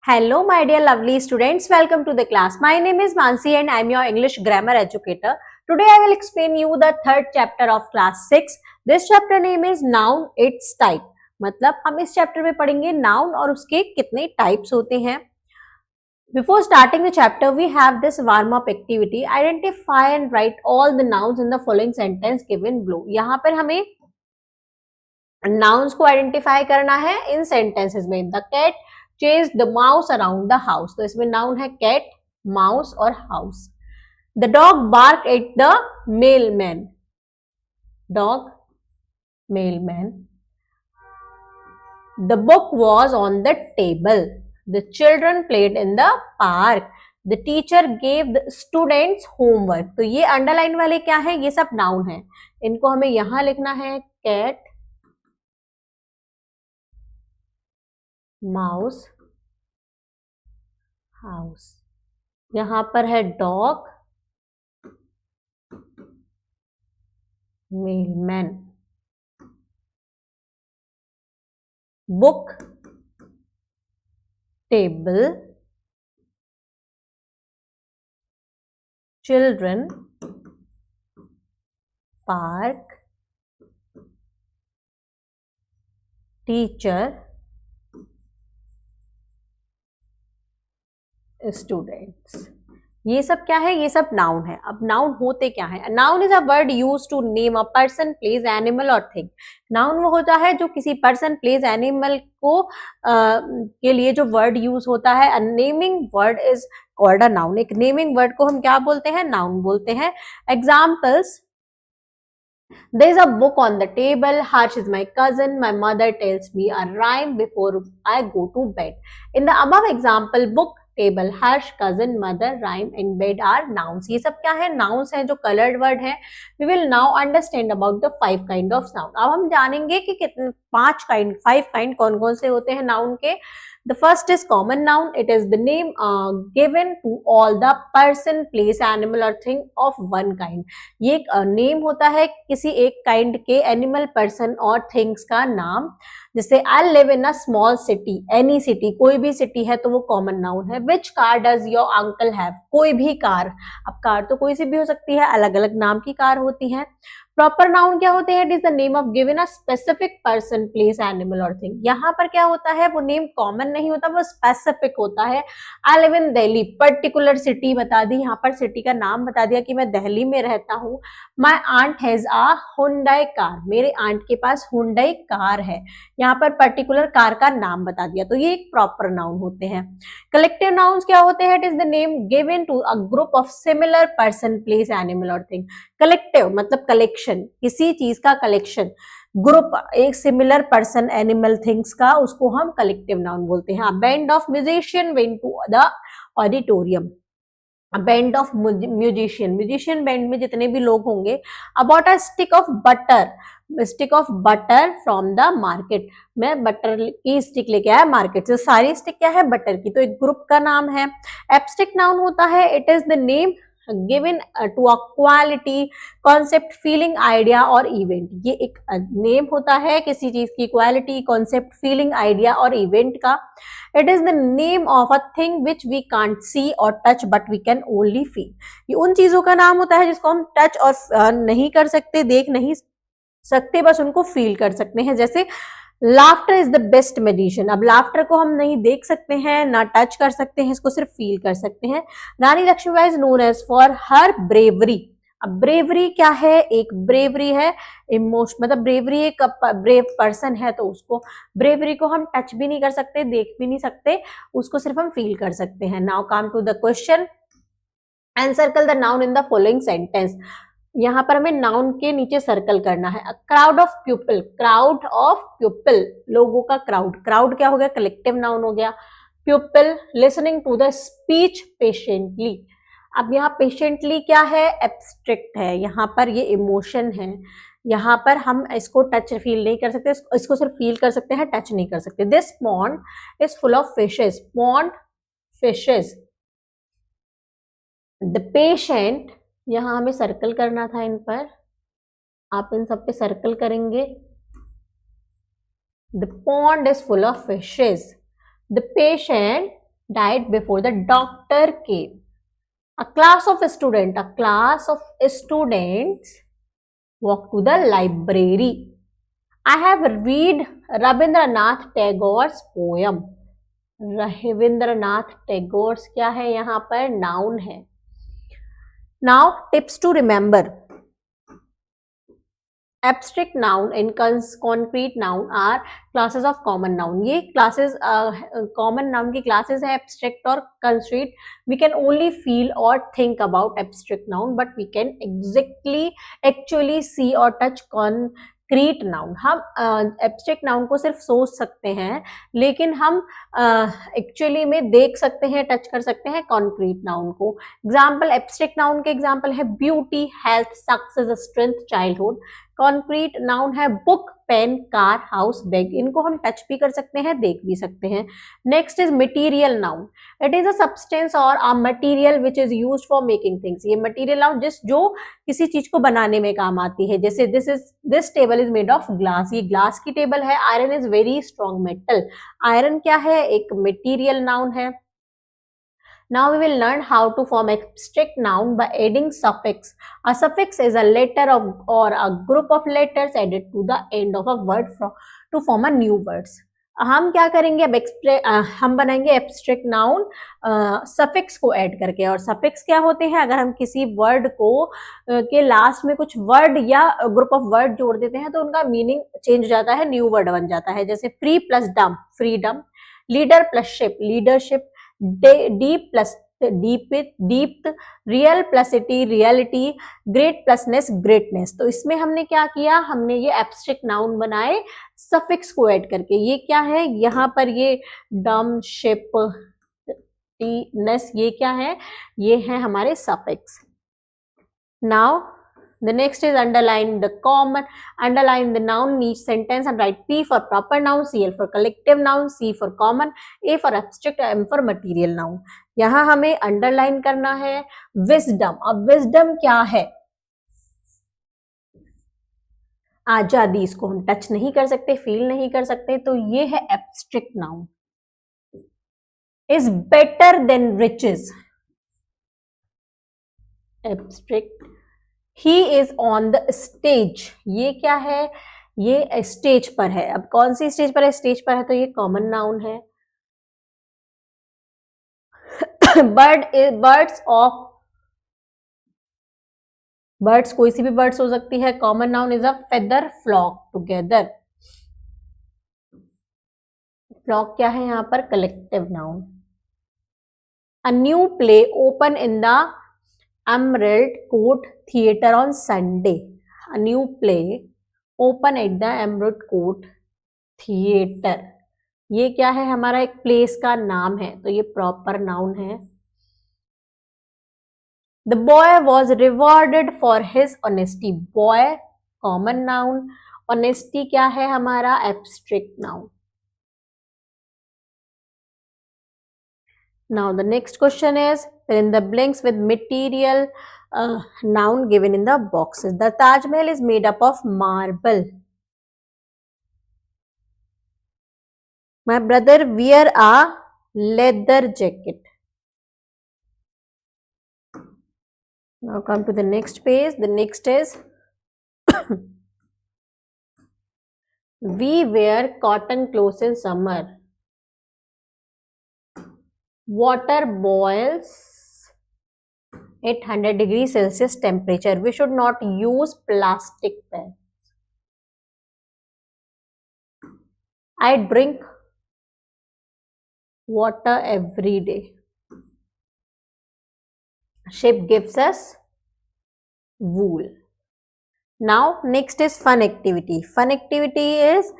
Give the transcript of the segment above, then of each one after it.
Hello, my dear lovely students. Welcome to the class. My name is Mansi and I am your English grammar educator. Today I will explain you the third chapter of class 6. This chapter name is noun, its type. मतलब हम इस chapter में पढ़ेंगे noun और उसके कितने types होते हैं. Before starting the chapter, we have this warm-up activity. Identify and write all the nouns in the following sentence given below. यहाँ पर हमें nouns को आइडेंटिफाई करना है इन सेंटेंसेस में. The cat chase the mouse around the house. तो इसमें नाउन है कैट, माउस और house. The dog bark at the mailman. Dog, mailman. The book was on the table. The children played in the park. The teacher gave the students homework. तो ये underline वाले क्या है? ये सब noun है. इनको हमें यहां लिखना है कैट, माउस, हाउस. यहां पर है dog, Mailman. Book, table, children, park, teacher, students. ये सब क्या है? ये सब नाउन है. अब नाउन होते क्या है? Noun is a word use to name a person, place, animal और थिंग. नाउन वो होता है जो किसी पर्सन, प्लेस, एनिमल को के लिए जो वर्ड यूज होता है. अ naming word is called a noun. एक नेमिंग वर्ड को हम क्या बोलते हैं? नाउन बोलते हैं. Examples: there is a book on the table. Harsh is my cousin. My mother tells me a rhyme before I go to bed. In the above example, book, table, Harsh, cousin, mother, rhyme and bed are nouns. ये सब क्या है? Nouns हैं जो coloured word है. We will now understand about the 5 kind of noun. अब हम जानेंगे कि कितने 5 काइंड कौन कौन से होते हैं नाउन के. The first is common noun. It is the name given to all the person, place, animal or thing of one kind. ये एक नेम होता है किसी एक काइंड के एनिमल, पर्सन और थिंग्स का नाम. जैसे I live in a small city. Any city, कोई भी सिटी है तो वो कॉमन नाउन है. Which car does your uncle have? कोई भी कार. अब कार तो कोई सी भी हो सकती है, अलग अलग नाम की कार होती है. प्रॉपर नाउन क्या होते हैं? It is the name of given a specific person, place, animal और थिंग. यहाँ पर क्या होता है? वो नेम कॉमन नहीं होता, वो स्पेसिफिक होता है. I live in Delhi. Particular city बता दी. यहाँ पर सिटी का नाम बता दिया कि मैं दिल्ली में रहता हूँ. My aunt has a Hyundai car. मेरे आंट के पास हुंडई कार है. यहाँ पर पर्टिकुलर कार का नाम बता दिया. तो ये एक प्रॉपर नाउन होते हैं. कलेक्टिव नाउन्स क्या होते हैं? It is the name given to a group of similar person, place, animal और थिंग. कलेक्टिव मतलब कलेक्शन, किसी चीज का कलेक्शन. ग्रुप एक सिमिलर पर्सन, एनिमल, थिंग्स का, उसको हम कलेक्टिव नाउन बोलते हैं. Band of musician went to the auditorium. Band of musician band में जितने भी लोग होंगे. About a stick of butter. Stick of butter from the market. मैं बटर की स्टिक लेके आया मार्केट से. सारी स्टिक क्या है? बटर की. तो एक ग्रुप का नाम है. एब्स्ट्रैक्ट नाउन होता है. It is the name given to a quality, concept, feeling, idea और इवेंट. ये एक नेम होता है किसी चीज की क्वालिटी, कॉन्सेप्ट, फीलिंग, आइडिया और इवेंट का. It is the name of a thing which we can't see और touch but we can only feel. ये उन चीजों का नाम होता है जिसको हम टच और नहीं कर सकते, देख नहीं सकते, बस उनको फील कर सकते हैं. जैसे laughter is the best medicine. अब लाफ्टर को हम नहीं देख सकते हैं, ना टच कर सकते हैं, इसको सिर्फ फील कर सकते हैं. Rani Lakshmibai is known as for her bravery. अब ब्रेवरी क्या है? एक ब्रेवरी है इमोशन, मतलब ब्रेवरी एक ब्रेव पर्सन है, तो उसको ब्रेवरी को हम टच भी नहीं कर सकते, देख भी नहीं सकते, उसको सिर्फ हम फील कर सकते हैं. Now come to the question. Encircle the noun in the following sentence. यहाँ पर हमें नाउन के नीचे सर्कल करना है. Crowd of people. Crowd of people, लोगों का क्राउड. क्राउड क्या हो गया? कलेक्टिव नाउन हो गया. People listening to the speech patiently. अब यहाँ पेशेंटली क्या है? एब्स्ट्रैक्ट है. यहाँ पर ये इमोशन है. यहाँ पर हम इसको टच फील नहीं कर सकते, इसको सिर्फ फील कर सकते हैं, टच नहीं कर सकते. This pond is full of fishes. Pond, fishes. The patient, यहाँ हमें सर्कल करना था इन पर, आप इन सब पे सर्कल करेंगे. The pond is full of fishes. The patient died before the doctor came. A class of students walked to the library. I have read Rabindranath Tagore's poem. Rabindranath Tagore क्या है यहाँ पर? नाउन है. Now tips to remember. Abstract noun and concrete noun are classes of common noun. ये classes common noun की classes है. Abstract और concrete we can only feel और think about abstract noun, but we can actually see और touch concrete noun. हम abstract noun को सिर्फ सोच सकते हैं, लेकिन हम एक्चुअली में देख सकते हैं, टच कर सकते हैं कॉन्क्रीट नाउन को. एग्जाम्पल एब्स्ट्रैक्ट नाउन के एग्जाम्पल है beauty, health, success, strength, childhood. Concrete noun है book, pen, car, house, bag. इनको हम टच भी कर सकते हैं, देख भी सकते हैं. Next is material noun. It is a substance और a material which is used for making things. ये मटेरियल नाउन जो किसी चीज को बनाने में काम आती है. जैसे this table is made of glass. ये ग्लास की टेबल है. Iron is very strong metal. Iron क्या है? एक मटेरियल नाउन है. Now we will learn how to form abstract noun by adding suffix. A suffix is a letter or a group of letters added to the end of a word to form a new words. हम क्या करेंगे? अब हम बनाएंगे abstract noun suffix को add करके. और suffix क्या होते हैं? अगर हम किसी वर्ड को के लास्ट में कुछ वर्ड या ग्रुप ऑफ वर्ड जोड़ देते हैं तो उनका मीनिंग चेंज हो जाता है, न्यू वर्ड बन जाता है. जैसे free plus dom, freedom. Leader plus ship, leadership. Deep plus deep. Real plus reality. Great plus ness, greatness. तो इसमें हमने क्या किया? हमने ये एब्स्ट्रैक्ट नाउन बनाए सफिक्स को ऐड करके. ये क्या है? यहाँ पर ये डम, शिप, टीनेस, ये क्या है? ये है हमारे suffix. Now the next is underline the noun in each sentence and write P for proper noun, CL for collective noun, C for common, A for abstract, M for material noun. यहाँ हमें underline करना है wisdom. अब wisdom क्या है? आजादी. इसको हम टच नहीं कर सकते, फील नहीं कर सकते, तो ये है abstract noun. Is better than riches. Abstract. He is on the stage. ये क्या है? ये स्टेज पर है. अब कौन सी स्टेज पर है? स्टेज पर है तो ये कॉमन नाउन है. बर्ड्स कोई सी भी बर्ड्स हो सकती है. Common noun is a feather, flock, together. Flock क्या है यहाँ पर? Collective noun. A new play open in the Emerald Court Theatre on Sunday. A new play open at the Emerald Court Theatre. ये क्या है? हमारा एक प्लेस का नाम है, तो ये प्रॉपर नाउन है. The boy was rewarded for his honesty. Boy common noun. Honesty क्या है? हमारा abstract noun. Now the next question is fill in the blanks with material noun given in the boxes. The Taj Mahal is made up of marble. My brother wear a leather jacket. Now come to the next page. The next is we wear cotton clothes in summer. Water boils at 100 degrees Celsius temperature. We should not use plastic bags. I drink water every day. Sheep gives us wool. Now next is fun activity. Fun activity is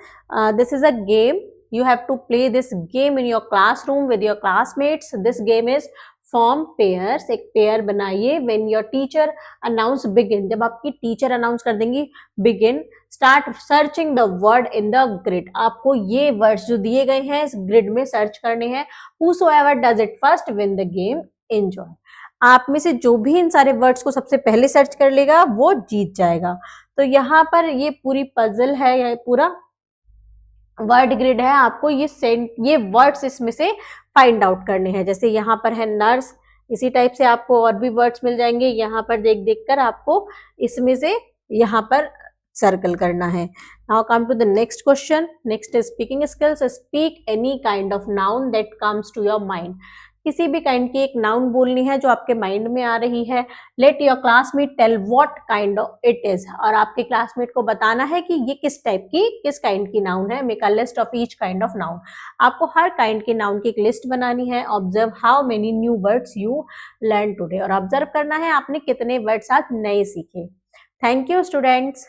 this is a game. You have to play this game in your classroom with your classmates. This game is form pairs. एक pair बनाइए. When your teacher announce begin, जब आपकी teacher announce कर देंगी begin, start searching the word in the grid. आपको ये words जो दिए गए हैं इस ग्रिड में सर्च करने हैं. Whosoever does it first win the game. Enjoy. आप में से जो भी इन सारे वर्ड्स को सबसे पहले सर्च कर लेगा वो जीत जाएगा. तो यहाँ पर ये पूरी पजल है, ये पूरा वर्ड ग्रिड है. आपको ये वर्ड्स इसमें से फाइंड आउट करने हैं। जैसे यहाँ पर है नर्स, इसी टाइप से आपको और भी वर्ड्स मिल जाएंगे, यहाँ पर देख देख कर आपको इसमें से यहाँ पर सर्कल करना है। Now come to the next question. Next is speaking skills. Speak any kind of noun that comes to your mind. किसी भी काइंड की एक नाउन बोलनी है जो आपके माइंड में आ रही है। Let your classmate tell what kind of it is. और आपके क्लासमेट को बताना है कि ये किस टाइप की, किस काइंड की नाउन है। Make a list of each kind of noun. आपको हर काइंड के नाउन की एक लिस्ट बनानी है। Observe how many new words you learn today. और ऑब्जर्व करना है आपने कितने वर्ड्स आज नए सीखे। Thank you students.